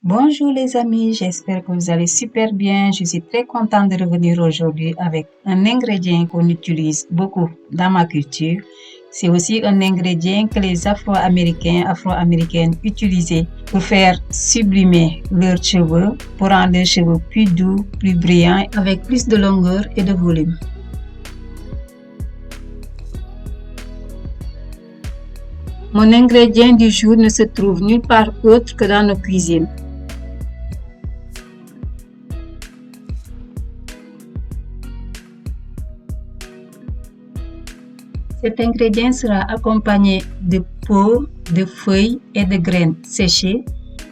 Bonjour les amis, j'espère que vous allez super bien. Je suis très contente de revenir aujourd'hui avec un ingrédient qu'on utilise beaucoup dans ma culture. C'est aussi un ingrédient que les Afro-Américaines utilisaient pour faire sublimer leurs cheveux, pour rendre leurs cheveux plus doux, plus brillants, avec plus de longueur et de volume. Mon ingrédient du jour ne se trouve nulle part autre que dans nos cuisines. Cet ingrédient sera accompagné de peaux, de feuilles et de graines séchées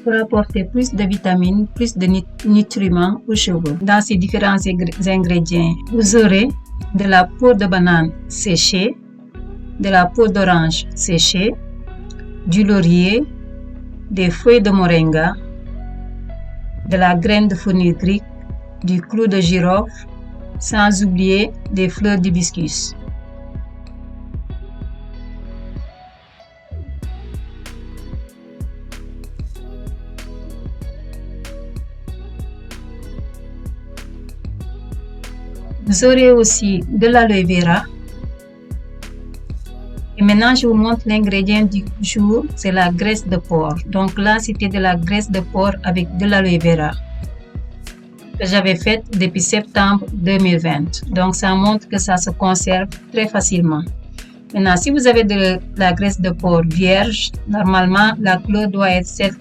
pour apporter plus de vitamines, plus de nutriments aux cheveux. Dans ces différents ingrédients, vous aurez de la peau de banane séchée, de la peau d'orange séchée, du laurier, des feuilles de moringa, de la graine de fenugrec, du clou de girofle, sans oublier des fleurs d'hibiscus. Vous aurez aussi de l'aloe vera. Et maintenant, je vous montre l'ingrédient du jour, c'est la graisse de porc. Donc là, c'était de la graisse de porc avec de l'aloe vera que j'avais faite depuis septembre 2020. Donc ça montre que ça se conserve très facilement. Maintenant, si vous avez de la graisse de porc vierge, normalement, la couleur doit être celle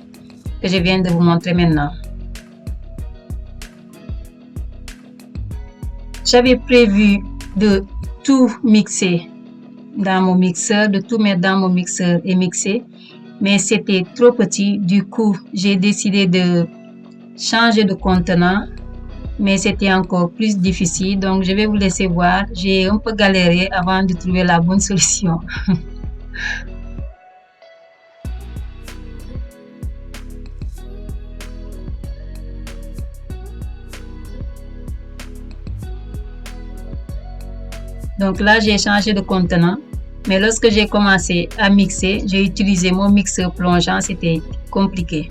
que je viens de vous montrer maintenant. J'avais prévu de tout mixer dans mon mixeur, de tout mettre dans mon mixeur et mixer, mais c'était trop petit. Du coup, j'ai décidé de changer de contenant, mais c'était encore plus difficile. Donc, je vais vous laisser voir. J'ai un peu galéré avant de trouver la bonne solution. Donc là, j'ai changé de contenant. Mais lorsque j'ai commencé à mixer, j'ai utilisé mon mixeur plongeant, c'était compliqué.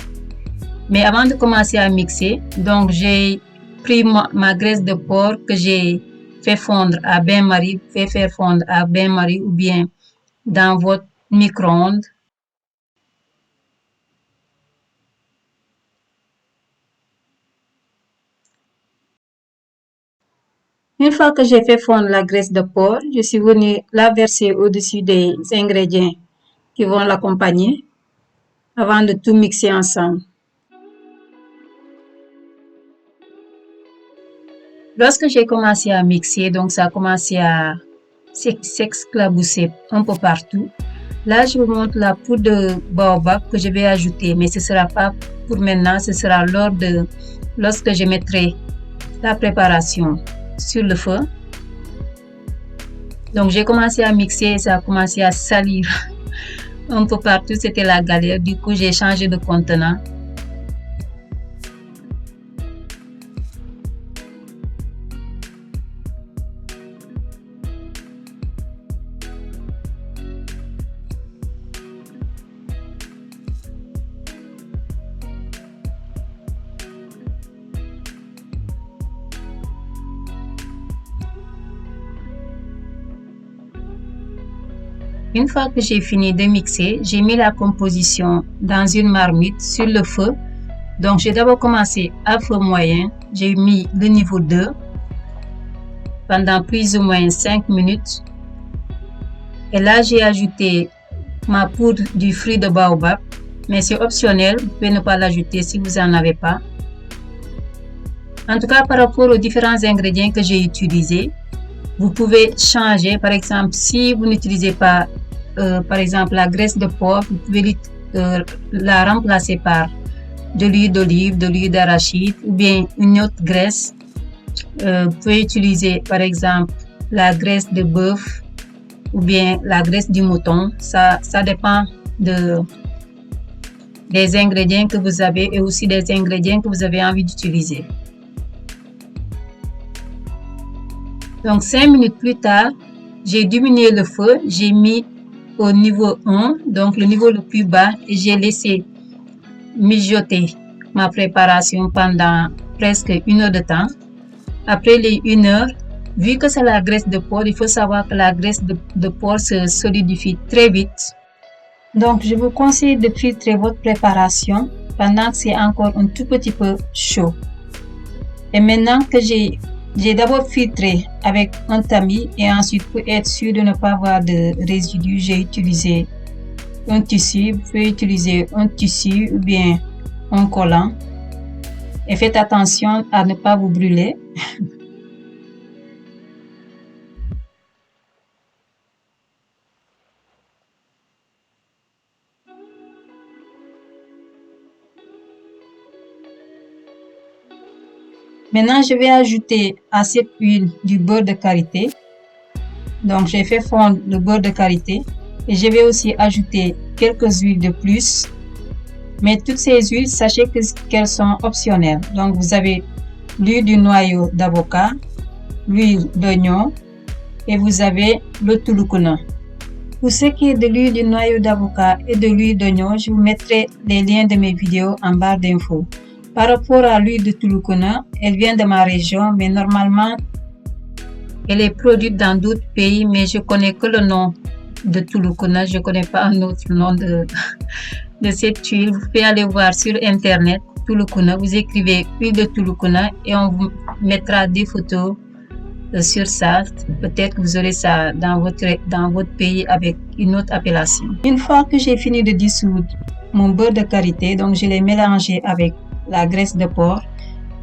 Mais avant de commencer à mixer, donc j'ai pris ma graisse de porc que j'ai fait fondre à bain-marie, fait faire fondre à bain-marie ou bien dans votre micro-ondes. Une fois que j'ai fait fondre la graisse de porc, je suis venue la verser au-dessus des ingrédients qui vont l'accompagner avant de tout mixer ensemble. Lorsque j'ai commencé à mixer, donc ça a commencé à s'exclabousser un peu partout. Là, je vous montre la poudre de baobab que je vais ajouter, mais ce ne sera pas pour maintenant, ce sera lorsque je mettrai la préparation sur le feu. Donc, j'ai commencé à mixer et ça a commencé à salir un peu partout, c'était la galère. Du coup, j'ai changé de contenant. Une fois que j'ai fini de mixer, j'ai mis la composition dans une marmite sur le feu. Donc, j'ai d'abord commencé à feu moyen. J'ai mis le niveau 2 pendant plus ou moins 5 minutes. Et là, j'ai ajouté ma poudre du fruit de baobab. Mais c'est optionnel, vous pouvez ne pas l'ajouter si vous n'en avez pas. En tout cas, par rapport aux différents ingrédients que j'ai utilisés, vous pouvez changer. Par exemple, si vous n'utilisez pas, par exemple, la graisse de porc, vous pouvez la remplacer par de l'huile d'olive, de l'huile d'arachide ou bien une autre graisse. Vous pouvez utiliser, par exemple, la graisse de bœuf ou bien la graisse du mouton. Ça dépend des ingrédients que vous avez et aussi des ingrédients que vous avez envie d'utiliser. Donc, 5 minutes plus tard, j'ai diminué le feu, j'ai mis au niveau 1, donc le niveau le plus bas, et j'ai laissé mijoter ma préparation pendant presque 1 heure de temps. Après les 1 heure, vu que c'est la graisse de porc, il faut savoir que la graisse de porc se solidifie très vite. Donc, je vous conseille de filtrer votre préparation pendant que c'est encore un tout petit peu chaud. Et maintenant que j'ai d'abord filtré avec un tamis et ensuite pour être sûr de ne pas avoir de résidus, j'ai utilisé un tissu. Vous pouvez utiliser un tissu ou bien un collant. Et faites attention à ne pas vous brûler. Maintenant, je vais ajouter à cette huile du beurre de karité. Donc, j'ai fait fondre le beurre de karité et je vais aussi ajouter quelques huiles de plus. Mais toutes ces huiles, sachez qu'elles sont optionnelles. Donc, vous avez l'huile du noyau d'avocat, l'huile d'oignon et vous avez le tulukuna. Pour ce qui est de l'huile du noyau d'avocat et de l'huile d'oignon, je vous mettrai les liens de mes vidéos en barre d'infos. Par rapport à l'huile de tulukuna, elle vient de ma région, mais normalement, elle est produite dans d'autres pays, mais je connais que le nom de tulukuna. Je ne connais pas un autre nom de cette huile. Vous pouvez aller voir sur internet tulukuna. Vous écrivez huile de tulukuna et on vous mettra des photos sur ça. Peut-être que vous aurez ça dans votre pays avec une autre appellation. Une fois que j'ai fini de dissoudre mon beurre de karité, donc je l'ai mélangé avec la graisse de porc.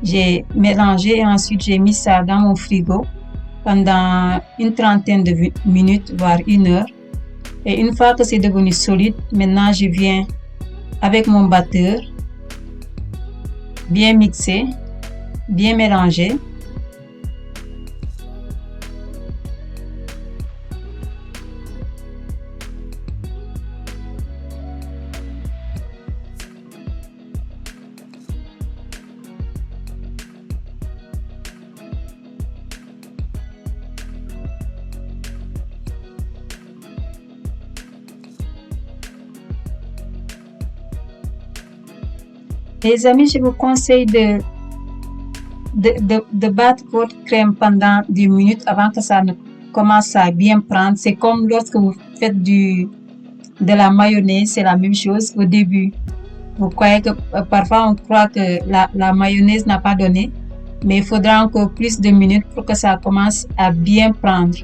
J'ai mélangé et ensuite j'ai mis ça dans mon frigo pendant une trentaine de minutes, voire 1 heure. Et une fois que c'est devenu solide, maintenant je viens avec mon batteur, bien mixer, bien mélanger. Les amis, je vous conseille de battre votre crème pendant 10 minutes avant que ça ne commence à bien prendre. C'est comme lorsque vous faites de la mayonnaise, c'est la même chose au début. Vous croyez que parfois on croit que la mayonnaise n'a pas donné, mais il faudra encore plus de minutes pour que ça commence à bien prendre.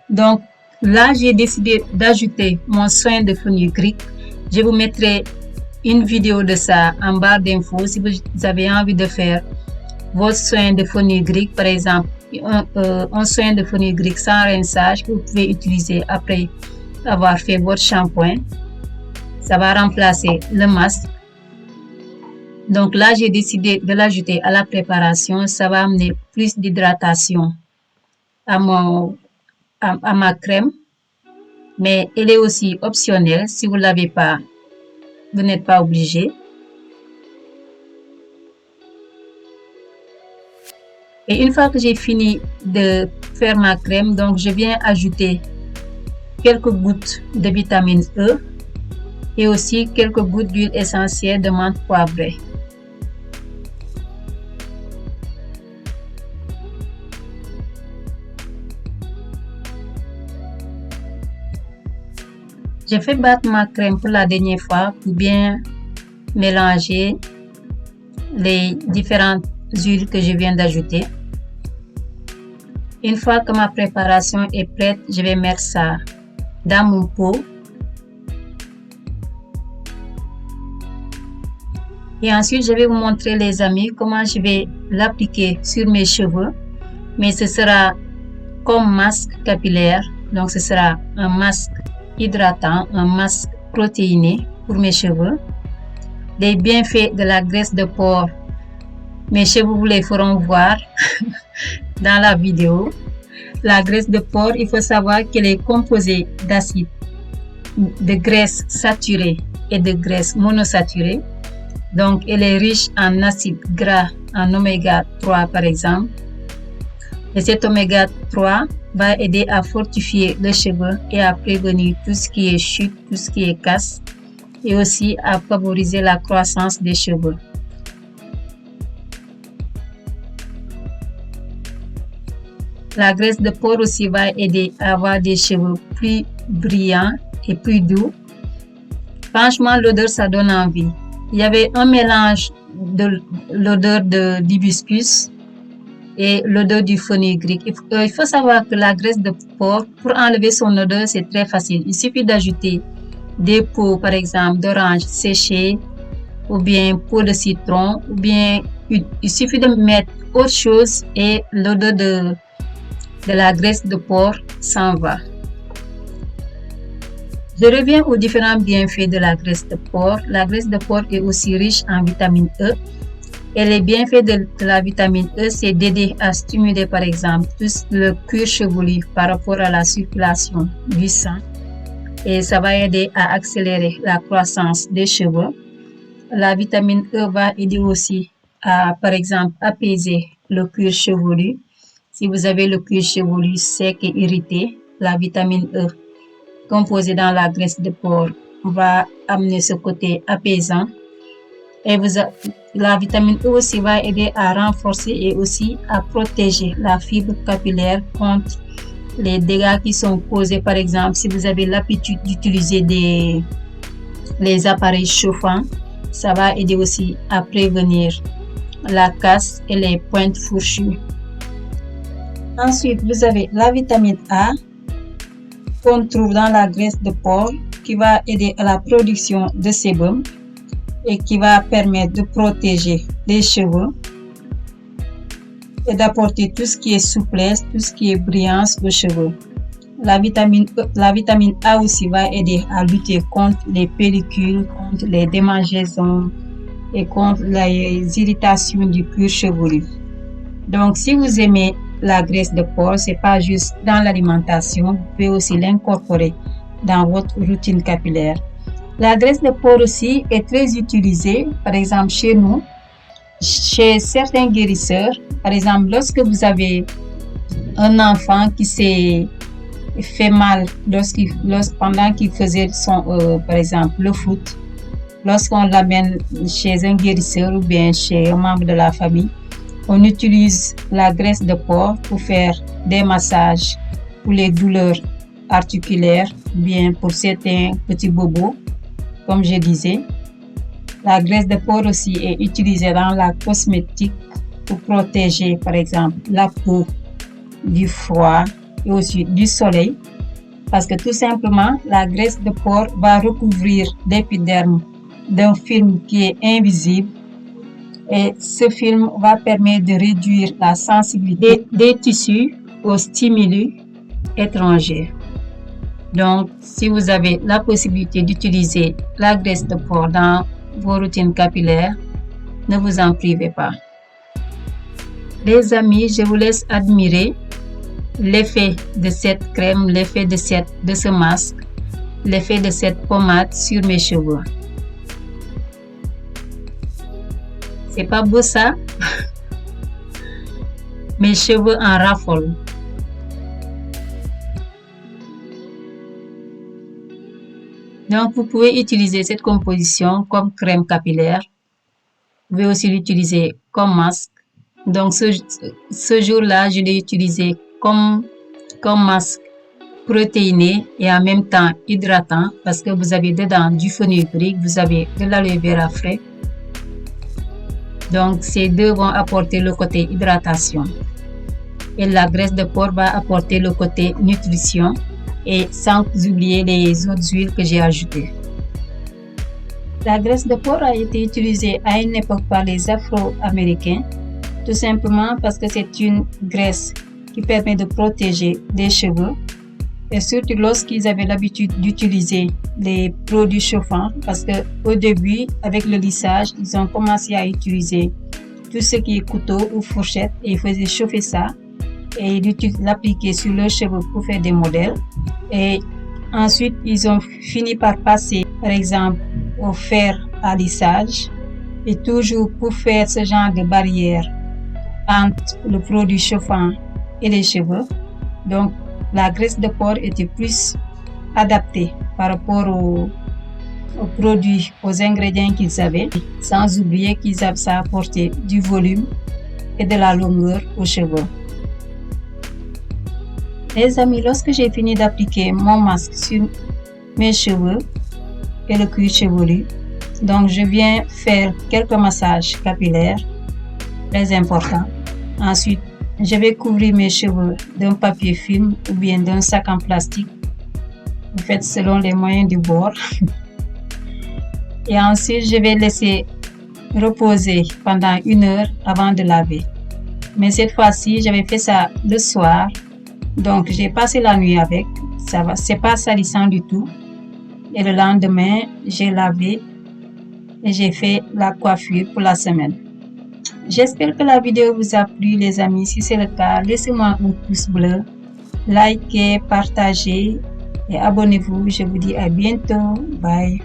Donc là, j'ai décidé d'ajouter mon soin de fenugrec. Je vous mettrai une vidéo de ça en barre d'infos si vous avez envie de faire votre soin de fenugrec, par exemple un soin de fenugrec sans rinçage que vous pouvez utiliser après avoir fait votre shampoing. Ça va remplacer le masque. Donc là, j'ai décidé de l'ajouter à la préparation. Ça va amener plus d'hydratation à ma crème, mais elle est aussi optionnelle. Si vous ne l'avez pas, vous n'êtes pas obligé. Et une fois que j'ai fini de faire ma crème, donc je viens ajouter quelques gouttes de vitamine E et aussi quelques gouttes d'huile essentielle de menthe poivrée. J'ai fait battre ma crème pour la dernière fois pour bien mélanger les différentes huiles que je viens d'ajouter. Une fois que ma préparation est prête, je vais mettre ça dans mon pot. Et ensuite, je vais vous montrer, les amis, comment je vais l'appliquer sur mes cheveux. Mais ce sera comme masque capillaire. Donc, ce sera un masque hydratant, un masque protéiné pour mes cheveux. Les bienfaits de la graisse de porc, mes cheveux vous les feront voir dans la vidéo. La graisse de porc, il faut savoir qu'elle est composée d'acides, de graisses saturées et de graisses monosaturées. Donc, elle est riche en acides gras, en oméga 3 par exemple. Et cet oméga 3 va aider à fortifier le cheveu et à prévenir tout ce qui est chute, tout ce qui est casse, et aussi à favoriser la croissance des cheveux. La graisse de porc aussi va aider à avoir des cheveux plus brillants et plus doux. Franchement, l'odeur, ça donne envie. Il y avait un mélange de l'odeur d'hibiscus et l'odeur du fenugreek. Il faut savoir que la graisse de porc, pour enlever son odeur, c'est très facile. Il suffit d'ajouter des peaux, par exemple, d'orange séchées, ou bien peau de citron, ou bien il suffit de mettre autre chose et l'odeur de la graisse de porc s'en va. Je reviens aux différents bienfaits de la graisse de porc. La graisse de porc est aussi riche en vitamine E. Et les bienfaits de la vitamine E, c'est d'aider à stimuler, par exemple, tout le cuir chevelu par rapport à la circulation du sang. Et ça va aider à accélérer la croissance des cheveux. La vitamine E va aider aussi à, par exemple, apaiser le cuir chevelu. Si vous avez le cuir chevelu sec et irrité, la vitamine E composée dans la graisse de porc va amener ce côté apaisant. Et la vitamine E aussi va aider à renforcer et aussi à protéger la fibre capillaire contre les dégâts qui sont causés, par exemple, si vous avez l'habitude d'utiliser les appareils chauffants, ça va aider aussi à prévenir la casse et les pointes fourchues. Ensuite, vous avez la vitamine A qu'on trouve dans la graisse de porc qui va aider à la production de sébum et qui va permettre de protéger les cheveux et d'apporter tout ce qui est souplesse, tout ce qui est brillance aux cheveux. La vitamine A aussi va aider à lutter contre les pellicules, contre les démangeaisons et contre les irritations du cuir chevelu. Donc, si vous aimez la graisse de porc, c'est pas juste dans l'alimentation, vous pouvez aussi l'incorporer dans votre routine capillaire. La graisse de porc aussi est très utilisée, par exemple chez nous, chez certains guérisseurs. Par exemple, lorsque vous avez un enfant qui s'est fait mal pendant qu'il faisait par exemple, le foot, lorsqu'on l'amène chez un guérisseur ou bien chez un membre de la famille, on utilise la graisse de porc pour faire des massages pour les douleurs articulaires, bien pour certains petits bobos, comme je disais. La graisse de porc aussi est utilisée dans la cosmétique pour protéger, par exemple, la peau du froid et aussi du soleil, parce que tout simplement, la graisse de porc va recouvrir l'épiderme d'un film qui est invisible et ce film va permettre de réduire la sensibilité des tissus aux stimuli étrangers. Donc, si vous avez la possibilité d'utiliser la graisse de porc dans vos routines capillaires, ne vous en privez pas. Les amis, je vous laisse admirer l'effet de cette crème, l'effet de ce masque, l'effet de cette pommade sur mes cheveux. C'est pas beau ça? Mes cheveux en raffolent. Donc, vous pouvez utiliser cette composition comme crème capillaire. Vous pouvez aussi l'utiliser comme masque. Donc, ce jour-là, je l'ai utilisé comme masque protéiné et en même temps hydratant parce que vous avez dedans du fenugreek, vous avez de l'aloe vera frais. Donc, ces deux vont apporter le côté hydratation. Et la graisse de porc va apporter le côté nutrition et sans oublier les autres huiles que j'ai ajoutées. La graisse de porc a été utilisée à une époque par les Afro-Américains, tout simplement parce que c'est une graisse qui permet de protéger les cheveux et surtout lorsqu'ils avaient l'habitude d'utiliser les produits chauffants parce qu'au début, avec le lissage, ils ont commencé à utiliser tout ce qui est couteau ou fourchette et ils faisaient chauffer ça et ils l'appliquaient sur leurs cheveux pour faire des modèles. Et ensuite, ils ont fini par passer, par exemple, au fer à lissage et toujours pour faire ce genre de barrière entre le produit chauffant et les cheveux. Donc, la graisse de porc était plus adaptée par rapport aux produits, aux ingrédients qu'ils avaient, sans oublier ça apportait du volume et de la longueur aux cheveux. Les amis, lorsque j'ai fini d'appliquer mon masque sur mes cheveux et le cuir chevelu, donc je viens faire quelques massages capillaires, très importants. Ensuite, je vais couvrir mes cheveux d'un papier film ou bien d'un sac en plastique. Vous faites selon les moyens du bord. Et ensuite, je vais laisser reposer pendant 1 heure avant de laver. Mais cette fois-ci, j'avais fait ça le soir. Donc, j'ai passé la nuit avec. Ça va, c'est pas salissant du tout. Et le lendemain, j'ai lavé et j'ai fait la coiffure pour la semaine. J'espère que la vidéo vous a plu, les amis. Si c'est le cas, laissez-moi un pouce bleu, likez, partagez et abonnez-vous. Je vous dis à bientôt. Bye.